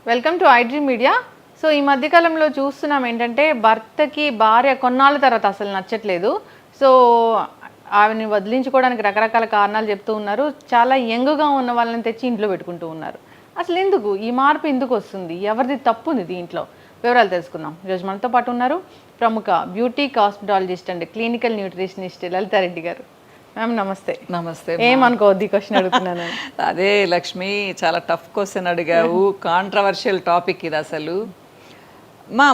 Welcome to iDream media. So ఈ మధ్యకాలంలో చూస్తున్నాం ఏంటంటే భర్తకి భార్య కొన్నాళ్ళ తర్వాత అసలు నచ్చట్లేదు. సో ఆవిని వదిలించుకోవడానికి రకరకాల కారణాలు చెప్తూ ఉన్నారు. చాలా యంగ్గా ఉన్న వాళ్ళని తెచ్చి ఇంట్లో పెట్టుకుంటూ ఉన్నారు. అసలు ఎందుకు ఈ మార్పు ఎందుకు వస్తుంది? ఎవరిది తప్పు ఉంది దీంట్లో? వివరాలు తెలుసుకుందాం. ఈరోజు మనతో పాటు ఉన్నారు ప్రముఖ beauty cosmetologist and clinical nutritionist Lalitha Reddy గారు. మ్యామ్ నమస్తే. నమస్తే. ఏమనుకోవద్దు ఈ క్వశ్చన్ అడుగుతున్నాను. అదే లక్ష్మి, చాలా టఫ్ క్వశ్చన్ అడిగావు. కాంట్రవర్షియల్ టాపిక్ ఇది అసలు.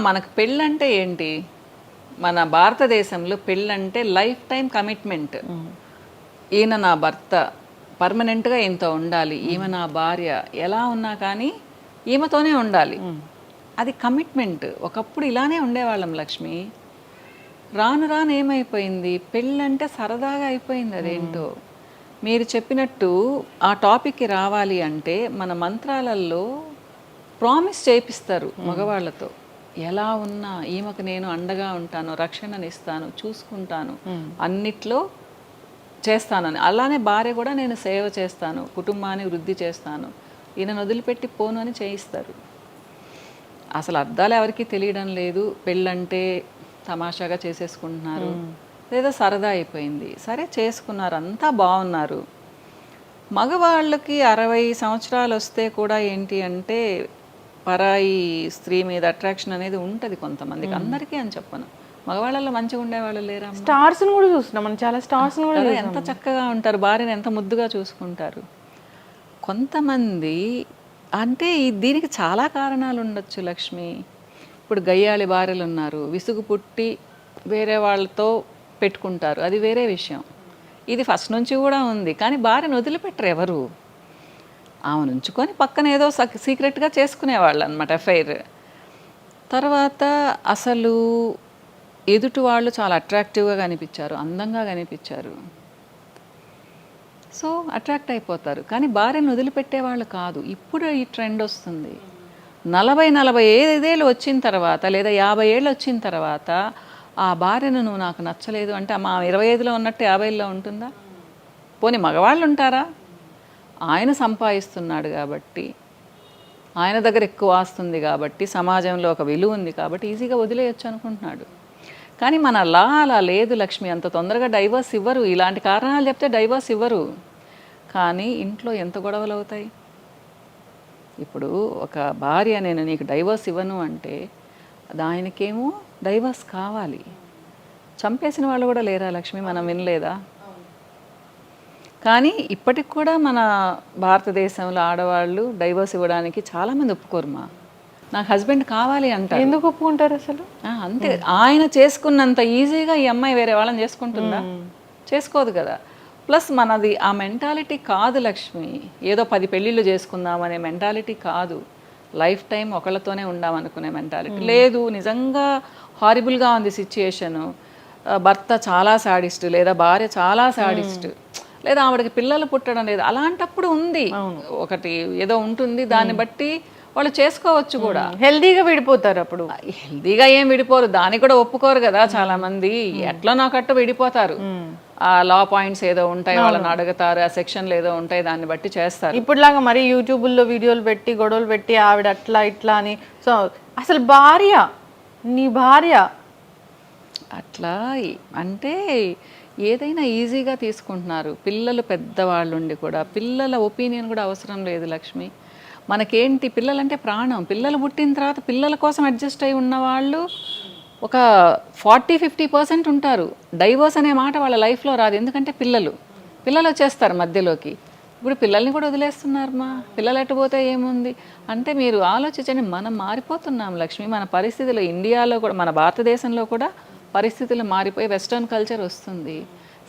మనకు పెళ్ళంటే ఏంటి? మన భారతదేశంలో పెళ్ళంటే లైఫ్ టైం కమిట్మెంట్. ఈయన నా భర్త, పర్మనెంట్గా ఈయనతో ఉండాలి, ఈమె నా భార్య, ఎలా ఉన్నా కానీ ఈమెతోనే ఉండాలి, అది కమిట్మెంట్. ఒకప్పుడు ఇలానే ఉండేవాళ్ళం లక్ష్మి. రాను రాను ఏమైపోయింది, పెళ్ళంటే సరదాగా అయిపోయింది. అదేంటో మీరు చెప్పినట్టు ఆ టాపిక్కి రావాలి అంటే మన మంత్రాలలో ప్రామిస్ చేపిస్తారు మగవాళ్ళతో. ఎలా ఉన్నా ఈమెకు నేను అండగా ఉంటాను, రక్షణనిస్తాను, చూసుకుంటాను, అన్నిట్లో చేస్తానని. అలానే భార్య కూడా నేను సేవ చేస్తాను, కుటుంబాన్ని వృద్ధి చేస్తాను, ఈయనను వదిలిపెట్టి పోను అని చేయిస్తారు. అసలు అర్థాలు ఎవరికి తెలియడం లేదు. పెళ్ళంటే తమాషాగా చేసేసుకుంటున్నారు, లేదా సరదా అయిపోయింది. సరే చేసుకున్నారు, అంతా బాగున్నారు. మగవాళ్ళకి 60 సంవత్సరాలు వస్తే కూడా ఏంటి అంటే పరాయి స్త్రీ మీద అట్రాక్షన్ అనేది ఉంటుంది కొంతమందికి, అందరికీ అని చెప్పను. మగవాళ్ళలో మంచిగా ఉండేవాళ్ళు లేరా? స్టార్స్ని కూడా చూస్తున్నాం మనం, చాలా స్టార్స్ని కూడా ఎంత చక్కగా ఉంటారు, భార్యను ఎంత ముద్దుగా చూసుకుంటారు. కొంతమంది అంటే దీనికి చాలా కారణాలు ఉండొచ్చు లక్ష్మి. ఇప్పుడు గయ్యాళి భార్యలు ఉన్నారు, విసుగు పుట్టి వేరే వాళ్ళతో పెట్టుకుంటారు, అది వేరే విషయం. ఇది ఫస్ట్ నుంచి కూడా ఉంది. కానీ భార్యను వదిలిపెట్టరు ఎవరు. ఆమెను ఉంచుకొని పక్కన ఏదో సీక్రెట్గా చేసుకునేవాళ్ళు అనమాట అఫైర్. తర్వాత అసలు ఎదుటి వాళ్ళు చాలా అట్రాక్టివ్గా కనిపించారు, అందంగా కనిపించారు, సో అట్రాక్ట్ అయిపోతారు. కానీ భార్యను వదిలిపెట్టేవాళ్ళు కాదు. ఇప్పుడు ఈ ట్రెండ్ వస్తుంది. 40-45 ఏళ్ళు వచ్చిన తర్వాత, లేదా 50 ఏళ్ళు వచ్చిన తర్వాత ఆ భార్యను నువ్వు నాకు నచ్చలేదు అంటే మా 25లో ఉన్నట్టు 50లో ఉంటుందా? పోనీ మగవాళ్ళు ఉంటారా? ఆయన సంపాదిస్తున్నాడు కాబట్టి, ఆయన దగ్గర ఎక్కువ ఆస్తుంది కాబట్టి, సమాజంలో ఒక విలువ ఉంది కాబట్టి ఈజీగా వదిలేయచ్చు అనుకుంటున్నాడు. కానీ మన లా అలా లేదు లక్ష్మి. అంత తొందరగా డైవర్స్ ఇవ్వరు. ఇలాంటి కారణాలు చెప్తే డైవర్స్ ఇవ్వరు. కానీ ఇంట్లో ఎంత గొడవలు అవుతాయి. ఇప్పుడు ఒక భార్య నేను నీకు డైవర్స్ ఇవ్వను అంటే దానికేమో డైవర్స్ కావాలి. చంపేసిన వాళ్ళు కూడా లేరా లక్ష్మి? మనం వినలేదా? కానీ ఇప్పటికి కూడా మన భారతదేశంలో ఆడవాళ్ళు డైవర్స్ ఇవ్వడానికి చాలామంది ఒప్పుకోరుమా. నాకు హస్బెండ్ కావాలి అంటారు. ఎందుకు ఒప్పుకుంటారు అసలు? అంతే. ఆయన చేసుకున్నంత ఈజీగా ఈ అమ్మాయి వేరే వాళ్ళని చేసుకుంటుందా? చేసుకోదు కదా. ప్లస్ మనది ఆ మెంటాలిటీ కాదు లక్ష్మి. ఏదో 10 పెళ్ళిళ్ళు చేసుకుందాం అనే మెంటాలిటీ కాదు. లైఫ్ టైం ఒకళ్ళతోనే ఉండామనుకునే మెంటాలిటీ లేదు. నిజంగా హారిబుల్గా ఉంది సిచ్యుయేషను. భర్త చాలా సాడిస్ట్, లేదా భార్య చాలా సాడిస్ట్, లేదా ఆవిడకి పిల్లలు పుట్టడం లేదు, అలాంటప్పుడు ఉంది ఒకటి ఏదో ఉంటుంది. దాన్ని బట్టి వాళ్ళు చేసుకోవచ్చు కూడా. హెల్దీగా విడిపోతారు. అప్పుడు హెల్దీగా ఏం విడిపోరు, దాన్ని కూడా ఒప్పుకోరు కదా చాలా మంది. ఎట్లా నాకట్టు విడిపోతారు. ఆ లా పాయింట్స్ ఏదో ఉంటాయి, వాళ్ళని అడుగుతారు, ఆ సెక్షన్లు ఏదో ఉంటాయి, దాన్ని బట్టి చేస్తారు. ఇప్పుడులాగా మరి యూట్యూబ్లో వీడియోలు పెట్టి గొడవలు పెట్టి ఆవిడ అట్లా ఇట్లా అని. సో అసలు భార్య, నీ భార్య అట్లా అంటే ఏదైనా ఈజీగా తీసుకుంటున్నారు. పిల్లలు పెద్దవాళ్ళు ఉండి కూడా పిల్లల ఒపీనియన్ కూడా అవసరం లేదు లక్ష్మి. మనకేంటి, పిల్లలంటే ప్రాణం. పిల్లలు పుట్టిన తర్వాత పిల్లల కోసం అడ్జస్ట్ అయి ఉన్నవాళ్ళు ఒక 40-50% ఉంటారు. డైవర్స్ అనే మాట వాళ్ళ లైఫ్లో రాదు. ఎందుకంటే పిల్లలు వచ్చేస్తారు మధ్యలోకి. ఇప్పుడు పిల్లల్ని కూడా వదిలేస్తున్నారమ్మా. పిల్లలు ఎట్టుపోతే ఏముంది అంటే మీరు ఆలోచించండి. మనం మారిపోతున్నాం లక్ష్మి. మన పరిస్థితులు ఇండియాలో కూడా, మన భారతదేశంలో కూడా పరిస్థితులు మారిపోయి వెస్ట్రన్ కల్చర్ వస్తుంది.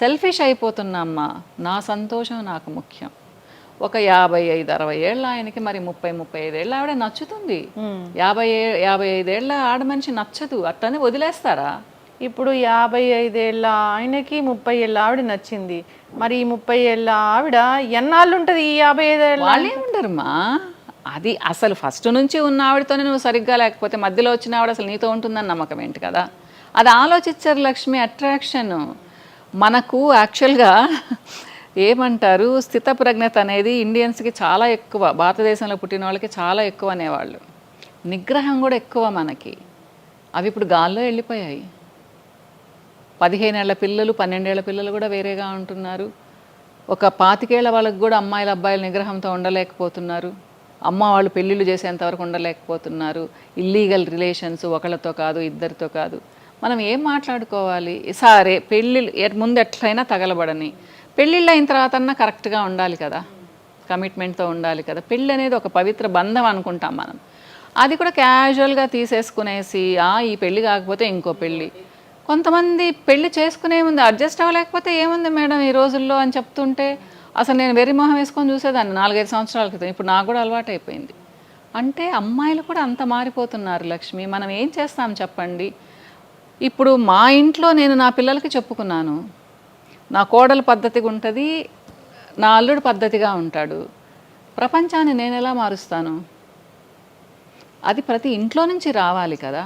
సెల్ఫిష్ అయిపోతున్నామ్మా. నా సంతోషం నాకు ముఖ్యం. ఒక 55-60 ఏళ్ళ ఆయనకి మరి 30-35 ఏళ్ళ ఆవిడ నచ్చుతుంది. 55 ఏళ్ళ ఆడ మనిషి నచ్చదు. అట్లనే వదిలేస్తారా? ఇప్పుడు 55 ఏళ్ళ ఆయనకి 30 ఏళ్ళ ఆవిడ నచ్చింది. మరి ఈ 30 ఏళ్ళ ఆవిడ ఎన్నాళ్ళు ఉంటుంది? ఈ 55 ఏళ్ళ వాళ్ళే ఉండరుమా. అది అసలు ఫస్ట్ నుంచి ఉన్న ఆవిడతోనే నువ్వు సరిగ్గా లేకపోతే మధ్యలో వచ్చిన ఆవిడ అసలు నీతో ఉంటుందని నమ్మకం ఏంటి కదా. అది ఆలోచించారు లక్ష్మి. అట్రాక్షన్ మనకు యాక్చువల్గా ఏమంటారు, స్థితప్రజ్ఞత అనేది ఇండియన్స్కి చాలా ఎక్కువ, భారతదేశంలో పుట్టిన వాళ్ళకి చాలా ఎక్కువ అనేవాళ్ళు. నిగ్రహం కూడా ఎక్కువ మనకి. అవి ఇప్పుడు గాల్లో వెళ్ళిపోయాయి. 15 ఏళ్ల పిల్లలు 12 ఏళ్ల పిల్లలు కూడా వేరేగా ఉంటున్నారు. ఒక 25 ఏళ్ల వాళ్ళకి కూడా అమ్మాయిలు అబ్బాయిలు నిగ్రహంతో ఉండలేకపోతున్నారు. అమ్మ వాళ్ళు పెళ్ళిళ్ళు చేసేంతవరకు ఉండలేకపోతున్నారు. ఇల్లీగల్ రిలేషన్స్, ఒకళ్ళతో కాదు ఇద్దరితో కాదు. మనం ఏం మాట్లాడుకోవాలి? సరే పెళ్ళిళ్ళు ముందు ఎట్లయినా తగలబడని, పెళ్ళిళ్ళు అయిన తర్వాత అన్నా కరెక్ట్గా ఉండాలి కదా, కమిట్మెంట్తో ఉండాలి కదా. పెళ్ళి అనేది ఒక పవిత్ర బంధం అనుకుంటాం మనం. అది కూడా క్యాజువల్గా తీసేసుకునేసి ఈ పెళ్ళి కాకపోతే ఇంకో పెళ్ళి. కొంతమంది పెళ్లి చేసుకునే ముందు అడ్జస్ట్ అవ్వలేకపోతే ఏముంది మేడం ఈ రోజుల్లో అని చెప్తుంటే అసలు నేను వెర్రి మొహం వేసుకొని చూసేదాన్ని 4-5 సంవత్సరాల క్రితం. ఇప్పుడు నాకు కూడా అలవాటు అయిపోయింది. అంటే అమ్మాయిలు కూడా అంత మారిపోతున్నారు లక్ష్మి. మనం ఏం చేస్తాం చెప్పండి? ఇప్పుడు మా ఇంట్లో నేను నా పిల్లలకి చెప్పుకున్నాను, నా కోడలు పద్ధతిగా ఉంటుంది, నా అల్లుడు పద్ధతిగా ఉంటాడు. ప్రపంచాన్ని నేను ఎలా మారుస్తాను? అది ప్రతి ఇంట్లో నుంచి రావాలి కదా.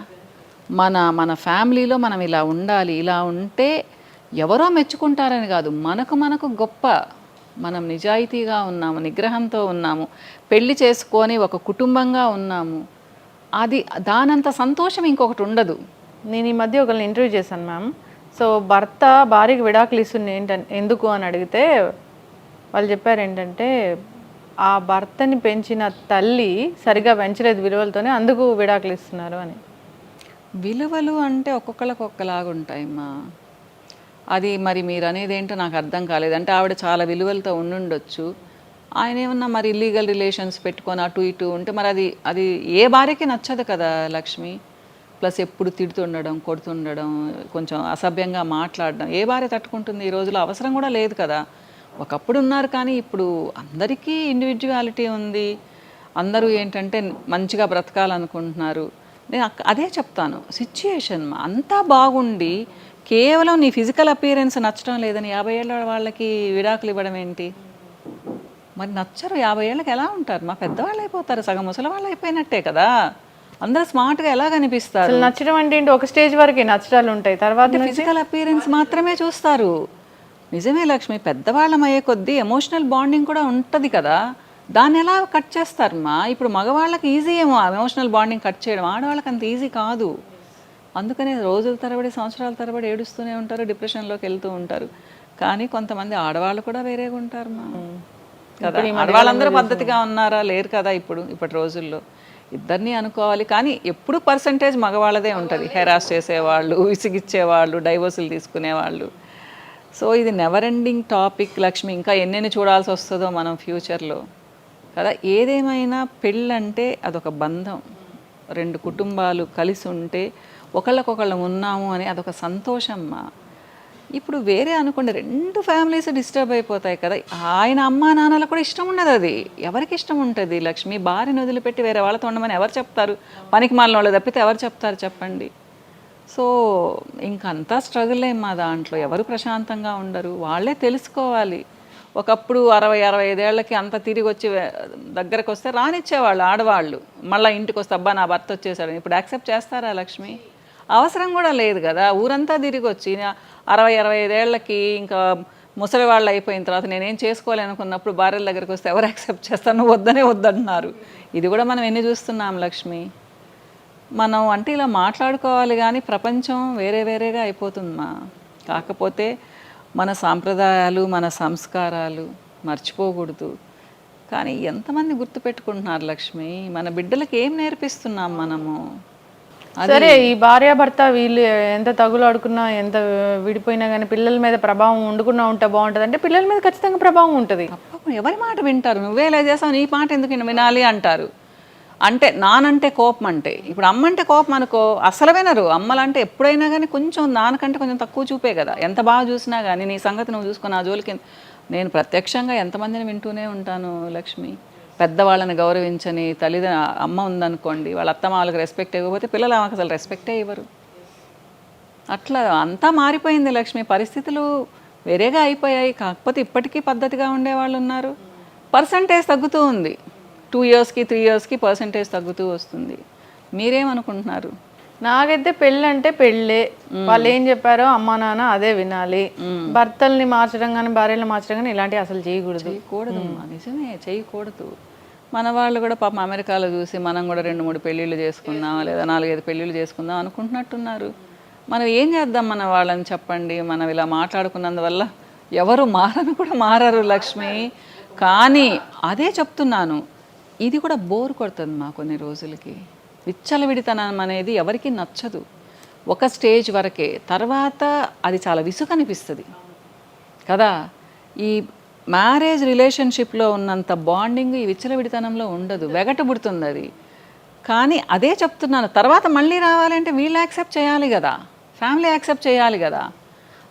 మన ఫ్యామిలీలో మనం ఇలా ఉండాలి, ఇలా ఉంటే ఎవరో మెచ్చుకుంటారని కాదు, మనకు గొప్ప. మనం నిజాయితీగా ఉన్నాము, నిగ్రహంతో ఉన్నాము, పెళ్లి చేసుకొని ఒక కుటుంబంగా ఉన్నాము. అది దానంత సంతోషం ఇంకొకటి ఉండదు. నేను ఈ మధ్య ఒకరిని ఇంటర్వ్యూ చేశాను మ్యామ్. సో భర్త భార్యకి విడాకులు ఇస్తుంది ఎందుకు అని అడిగితే వాళ్ళు చెప్పారు ఏంటంటే ఆ భర్తని పెంచిన తల్లి సరిగా పెంచలేదు విలువలతోనే, అందుకు విడాకులు ఇస్తున్నారు అని. విలువలు అంటే ఒక్కొక్కళ్ళకి ఒక్కలాగా ఉంటాయమ్మా. అది మరి మీరు అనేది ఏంటో నాకు అర్థం కాలేదు. అంటే ఆవిడ చాలా విలువలతో ఉండుండొచ్చు, ఆయన ఏమన్నా మరి ఇల్లీగల్ రిలేషన్స్ పెట్టుకొని అటు ఇటు ఉంటే మరి అది ఏ భార్యకి నచ్చదు కదా లక్ష్మి. ప్లస్ ఎప్పుడు తిడుతుండడం, కొడుతుండడం, కొంచెం అసభ్యంగా మాట్లాడడం ఏ భార్య తట్టుకుంటుంది? ఈ రోజులో అవసరం కూడా లేదు కదా. ఒకప్పుడు ఉన్నారు కానీ ఇప్పుడు అందరికీ ఇండివిజువాలిటీ ఉంది. అందరూ ఏంటంటే మంచిగా బ్రతకాలనుకుంటున్నారు. నేను అదే చెప్తాను, సిచ్యుయేషన్ అంతా బాగుండి కేవలం నీ ఫిజికల్ అపియరెన్స్ నచ్చడం లేదని 50 ఏళ్ళ వాళ్ళకి విడాకులు ఇవ్వడం ఏంటి? మరి నచ్చరు 50 ఏళ్ళకి ఎలా ఉంటారు? మా పెద్దవాళ్ళు అయిపోతారు, సగం ముసలి వాళ్ళు అయిపోయినట్టే కదా. అందరూ స్మార్ట్గా ఎలా కనిపిస్తారు? నచ్చడం అంటే ఏంటి? ఒక స్టేజ్ వరకే నచ్చడాలు ఉంటాయి, తర్వాత ఫిజికల్ అపియరెన్స్ మాత్రమే చూస్తారు. నిజమే లక్ష్మి, పెద్దవాళ్ళం అయ్యే కొద్దీ ఎమోషనల్ బాండింగ్ కూడా ఉంటుంది కదా, దాన్ని ఎలా కట్ చేస్తారమ్మా? ఇప్పుడు మగవాళ్ళకి ఈజీ ఏమో ఎమోషనల్ బాండింగ్ కట్ చేయడం, ఆడవాళ్ళకి అంత ఈజీ కాదు. అందుకనే రోజుల తరబడి సంవత్సరాల తరబడి ఏడుస్తూనే ఉంటారు, డిప్రెషన్లోకి వెళ్తూ ఉంటారు. కానీ కొంతమంది ఆడవాళ్ళు కూడా వేరేగా ఉంటారమ్మా కదా. ఆడవాళ్ళందరూ పద్ధతిగా ఉన్నారా? లేరు కదా ఇప్పటి రోజుల్లో. ఇద్దరిని అనుకోవాలి, కానీ ఎప్పుడు పర్సంటేజ్ మగవాళ్ళదే ఉంటుంది. హెరాస్ చేసేవాళ్ళు, విసిగిచ్చేవాళ్ళు, డైవోర్సులు తీసుకునేవాళ్ళు. సో ఇది నెవర్ ఎండింగ్ టాపిక్ లక్ష్మి. ఇంకా ఎన్నెన్ని చూడాల్సి వస్తుందో మనం ఫ్యూచర్లో కదా. ఏదేమైనా పెళ్ళంటే అదొక బంధం, 2 కుటుంబాలు కలిసి ఉంటే ఒకళ్ళకొకళ్ళం ఉన్నాము అని అదొక సంతోషమ్మా. ఇప్పుడు వేరే అనుకోండి, 2 ఫ్యామిలీస్ డిస్టర్బ్ అయిపోతాయి కదా. ఆయన అమ్మా నాన్నలకు కూడా ఇష్టం ఉండదు. అది ఎవరికి ఇష్టం ఉంటుంది లక్ష్మి? భార్యను వదిలిపెట్టి వేరే వాళ్ళతో ఉండమని ఎవరు చెప్తారు? పనికి మాలిన వాళ్ళు తప్పితే ఎవరు చెప్తారు చెప్పండి? సో ఇంకంతా స్ట్రగుల్ మా దాంట్లో. ఎవరు ప్రశాంతంగా ఉండరు, వాళ్ళే తెలుసుకోవాలి. ఒకప్పుడు 60-65 ఏళ్ళకి అంత తిరిగి వచ్చి దగ్గరకు వస్తే రానిచ్చేవాళ్ళు ఆడవాళ్ళు. మళ్ళీ ఇంటికి వస్తే అబ్బా నా భర్త వచ్చేసాడు. ఇప్పుడు యాక్సెప్ట్ చేస్తారా లక్ష్మి? అవసరం కూడా లేదు కదా. ఊరంతా తిరిగి వచ్చి 60-65 ఏళ్ళకి ఇంకా ముసలి వాళ్ళు అయిపోయిన తర్వాత నేనేం చేసుకోవాలనుకున్నప్పుడు భార్యల దగ్గరికి వస్తే ఎవరు యాక్సెప్ట్ చేస్తారు? నువ్వు వద్దంటున్నారు. ఇది కూడా మనం ఎన్ని చూస్తున్నాం లక్ష్మి. మనం అంటే ఇలా మాట్లాడుకోవాలి కానీ ప్రపంచం వేరేగా అయిపోతుందమ్మా. కాకపోతే మన సాంప్రదాయాలు, మన సంస్కారాలు మర్చిపోకూడదు. కానీ ఎంతమంది గుర్తుపెట్టుకుంటున్నారు లక్ష్మి? మన బిడ్డలకి ఏం నేర్పిస్తున్నాం మనము? సరే, ఈ భార్యాభర్త వీళ్ళు ఎంత తగులాడుకున్నా, ఎంత విడిపోయినా కానీ పిల్లల మీద ప్రభావం ఉండకుండా ఉంటే బాగుంటుంది అంటే పిల్లల మీద ఖచ్చితంగా ప్రభావం ఉంటుంది. ఎవరి మాట వింటారు? నువ్వే ఇలా చేసావు, నీ మాట ఎందుకు వినాలి అంటారు. అంటే నానంటే కోపం, అంటే ఇప్పుడు అమ్మంటే కోపం అనుకో, అసలు వినరు. అమ్మలంటే ఎప్పుడైనా కానీ కొంచెం నాన్నకంటే కొంచెం తక్కువ చూపే కదా. ఎంత బాగా చూసినా కానీ నీ సంగతి నువ్వు చూసుకుని ఆ జోలికి. నేను ప్రత్యక్షంగా ఎంతమందిని వింటూనే ఉంటాను లక్ష్మి. పెద్దవాళ్ళని గౌరవించని అమ్మ ఉందనుకోండి, వాళ్ళ అత్తమామలకు రెస్పెక్ట్ ఇవ్వకపోతే పిల్లలు ఆమెకు అసలు రెస్పెక్టే ఇవ్వరు. అట్లా అంతా మారిపోయింది లక్ష్మి. పరిస్థితులు వేరేగా అయిపోయాయి. కాకపోతే ఇప్పటికీ పద్ధతిగా ఉండేవాళ్ళు ఉన్నారు. పర్సంటేజ్ తగ్గుతూ ఉంది. 2 ఇయర్స్కి 3 ఇయర్స్కి పర్సంటేజ్ తగ్గుతూ వస్తుంది. మీరేమనుకుంటున్నారు? నాకైతే పెళ్ళి అంటే పెళ్ళే, వాళ్ళు ఏం చెప్పారో అమ్మా నాన్న అదే వినాలి. భర్తల్ని మార్చడం కానీ భార్యలు మార్చడం కానీ ఇలాంటివి అసలు చేయకూడదు. చేయకూడదమ్మా, నిజమే, చేయకూడదు. మన వాళ్ళు కూడా పాపం అమెరికాలో చూసి మనం కూడా 2-3 పెళ్ళిళ్ళు చేసుకుందాం లేదా 4-5 పెళ్ళిళ్ళు చేసుకుందాం అనుకుంటున్నట్టున్నారు. మనం ఏం చేద్దాం మన వాళ్ళని చెప్పండి. మనం ఇలా మాట్లాడుకున్నందువల్ల ఎవరు మారను కూడా మారరు లక్ష్మి. కానీ అదే చెప్తున్నాను, ఇది కూడా బోర్ కొడుతుంది మా కొన్ని రోజులకి. విచ్చలవిడితనం అనేది ఎవరికి నచ్చదు, ఒక స్టేజ్ వరకే. తర్వాత అది చాలా విసుగు అనిపిస్తుంది కదా. ఈ మ్యారేజ్ రిలేషన్షిప్లో ఉన్నంత బాండింగ్ ఈ విచ్చలవిడితనంలో ఉండదు, వెగటబుడుతుంది అది. కానీ అదే చెప్తున్నాను, తర్వాత మళ్ళీ రావాలంటే వీళ్ళు యాక్సెప్ట్ చేయాలి కదా, ఫ్యామిలీ యాక్సెప్ట్ చేయాలి కదా.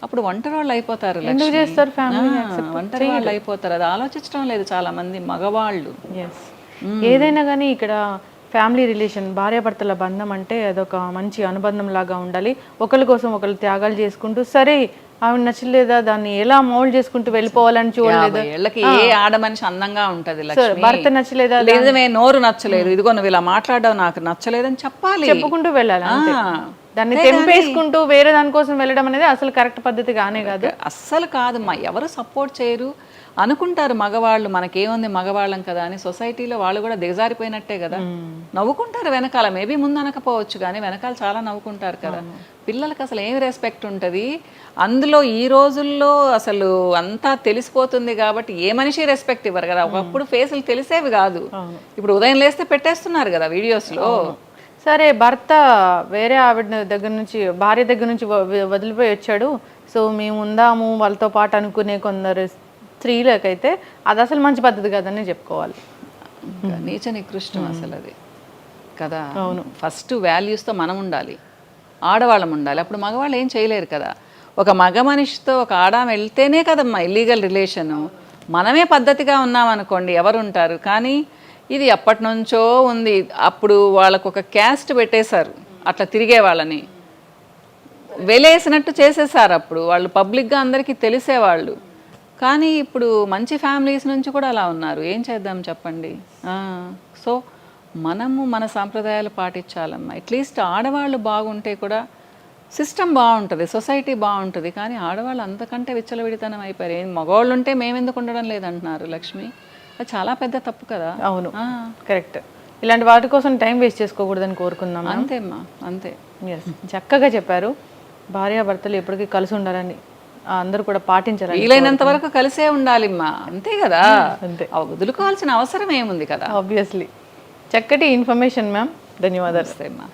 అప్పుడు ఒంటరి వాళ్ళు అయిపోతారు. ఎందుకు చేస్తారు ఫ్యామిలీ? ఒంటరి వాళ్ళు అయిపోతారు. అది ఆలోచించడం లేదు చాలా మంది మగవాళ్ళు. ఏదైనా కానీ ఇక్కడ ఫ్యామిలీ రిలేషన్, భార్యాభర్తల బంధం అంటే అదొక మంచి అనుబంధం లాగా ఉండాలి. ఒకరి కోసం ఒకరు త్యాగాలు చేసుకుంటూ, సరే ఆవిడ నచ్చలేదా దాన్ని ఎలా మౌల్డ్ చేసుకుంటూ వెళ్ళిపోవాలని చూడలేదు. ఏళ్ళకి ఏ ఆడ మనిషి అందంగా ఉంటది లక్ష్మి. భర్త నచ్చలేదా, లేదమే నోరు నచ్చలేదు, ఇదిగో నువ్వు ఇలా మాట్లాడడం నాకు నచ్చలేదని చెప్పాలి, చెప్పుకుంటూ వెళ్ళాలి. దాన్ని తెంపేసుకుంటూ వేరే దానికోసం వెళ్ళడం అనేది అసలు కరెక్ట్ పద్ధతి కానే కాదు. అస్సలు కాదమ్మా. ఎవరు సపోర్ట్ చేయరు అనుకుంటారు మగవాళ్ళు, మనకేముంది మగవాళ్ళం కదా అని. సొసైటీలో వాళ్ళు కూడా దిగజారిపోయినట్టే కదా. నవ్వుకుంటారు వెనకాల, మేబీ ముందు అనకపోవచ్చు కానీ వెనకాల చాలా నవ్వుకుంటారు కదా. పిల్లలకి అసలు ఏమి రెస్పెక్ట్ ఉంటుంది అందులో? ఈ రోజుల్లో అసలు అంతా తెలిసిపోతుంది కాబట్టి ఏ మనిషి రెస్పెక్ట్ ఇవ్వరు కదా. ఒకప్పుడు ఫేసులు తెలిసేవి కాదు, ఇప్పుడు ఉదయం లేస్తే పెట్టేస్తున్నారు కదా వీడియోస్లో. సరే, భర్త వేరే ఆవిడ దగ్గర నుంచి, భార్య దగ్గర నుంచి వదిలిపోయి వచ్చాడు, సో మేము ఉందాము వాళ్ళతో పాటు అనుకునే కొందరు స్త్రీలకైతే అది అసలు మంచి పద్ధతి కదని చెప్పుకోవాలి. నీచ నికృష్టం అసలు అది కదా. అవును, ఫస్ట్ వాల్యూస్తో మనం ఉండాలి, ఆడవాళ్ళం ఉండాలి. అప్పుడు మగవాళ్ళు ఏం చేయలేరు కదా. ఒక మగ మనిషితో ఒక ఆడామ వెళ్తేనే కదమ్మా ఇల్లీగల్ రిలేషను. మనమే పద్ధతిగా ఉన్నామనుకోండి ఎవరు ఉంటారు. కానీ ఇది ఎప్పటి నుంచో ఉంది. అప్పుడు వాళ్ళకు ఒక క్యాస్ట్ పెట్టేశారు, అట్లా తిరిగే వాళ్ళని వెలేసినట్టు చేసేసారు. అప్పుడు వాళ్ళు పబ్లిక్గా అందరికీ తెలిసేవాళ్ళు. కానీ ఇప్పుడు మంచి ఫ్యామిలీస్ నుంచి కూడా అలా ఉన్నారు. ఏం చేద్దాం చెప్పండి. సో మనము మన సాంప్రదాయాలు పాటించాలమ్మా. అట్లీస్ట్ ఆడవాళ్ళు బాగుంటే కూడా సిస్టమ్ బాగుంటుంది, సొసైటీ బాగుంటుంది. కానీ ఆడవాళ్ళు అంతకంటే విచ్చలవిడితనం అయిపోయారు. ఏం మగవాళ్ళు ఉంటే మేము ఎందుకు ఉండడం లేదంటున్నారు లక్ష్మి. అది చాలా పెద్ద తప్పు కదా. అవును, కరెక్ట్. ఇలాంటి వాటి కోసం టైం వేస్ట్ చేసుకోకూడదని కోరుకుందాం. అంతేమ్మా, అంతే. చక్కగా చెప్పారు. భార్యాభర్తలు ఎప్పటికీ కలిసి ఉండాలని అందరూ కూడా పాటించాలి. వీలైనంత వరకు కలిసే ఉండాలిమ్మా, అంతే కదా. అంతే, వదులుకోవాల్సిన అవసరం ఏముంది కదా. ఆబ్వియస్లీ. చక్కటి ఇన్ఫర్మేషన్ మ్యామ్, ధన్యవాదాలు. అమ్మా.